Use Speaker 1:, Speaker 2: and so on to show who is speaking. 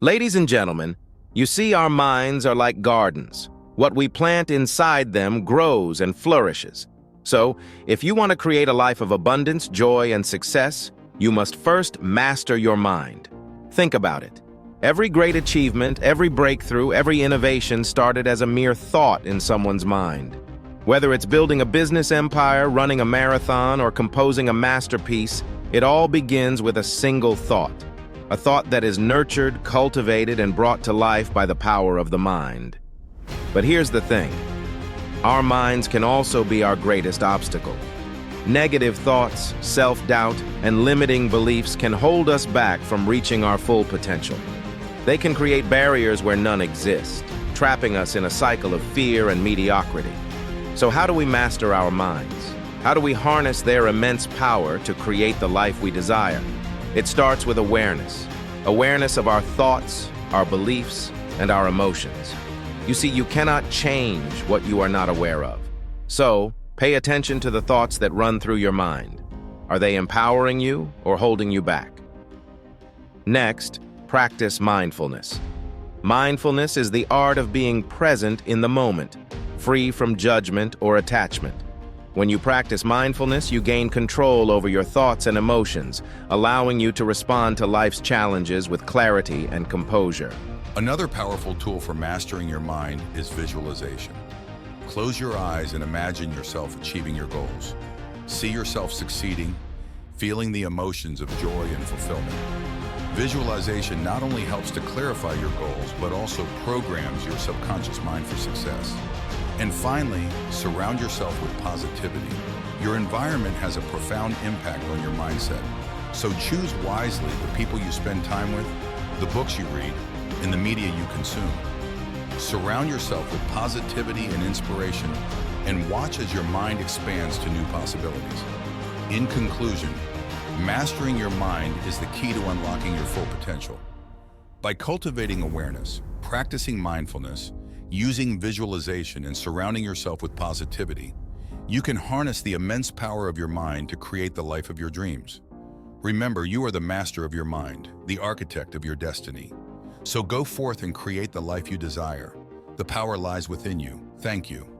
Speaker 1: Ladies and gentlemen, you see, our minds are like gardens. What we plant inside them grows and flourishes. So, if you want to create a life of abundance, joy, and success, you must first master your mind. Think about it. Every great achievement, every breakthrough, every innovation started as a mere thought in someone's mind. Whether it's building a business empire, running a marathon, or composing a masterpiece, it all begins with a single thought. A thought that is nurtured, cultivated, and brought to life by the power of the mind. But here's the thing. Our minds can also be our greatest obstacle. Negative thoughts, self-doubt, and limiting beliefs can hold us back from reaching our full potential. They can create barriers where none exist, trapping us in a cycle of fear and mediocrity. So how do we master our minds? How do we harness their immense power to create the life we desire? It starts with awareness. Awareness of our thoughts, our beliefs, and our emotions. You see, you cannot change what you are not aware of. So, pay attention to the thoughts that run through your mind. Are they empowering you or holding you back? Next, practice mindfulness. Mindfulness is the art of being present in the moment, free from judgment or attachment. When you practice mindfulness, you gain control over your thoughts and emotions, allowing you to respond to life's challenges with clarity and composure.
Speaker 2: Another powerful tool for mastering your mind is visualization. Close your eyes and imagine yourself achieving your goals. See yourself succeeding, feeling the emotions of joy and fulfillment. Visualization not only helps to clarify your goals, but also programs your subconscious mind for success. And finally, surround yourself with positivity. Your environment has a profound impact on your mindset. So choose wisely the people you spend time with, the books you read, and the media you consume. Surround yourself with positivity and inspiration, and watch as your mind expands to new possibilities. In conclusion, mastering your mind is the key to unlocking your full potential. By cultivating awareness, practicing mindfulness, using visualization, and surrounding yourself with positivity, you can harness the immense power of your mind to create the life of your dreams. Remember, you are the master of your mind, the architect of your destiny. So go forth and create the life you desire. The power lies within you. Thank you.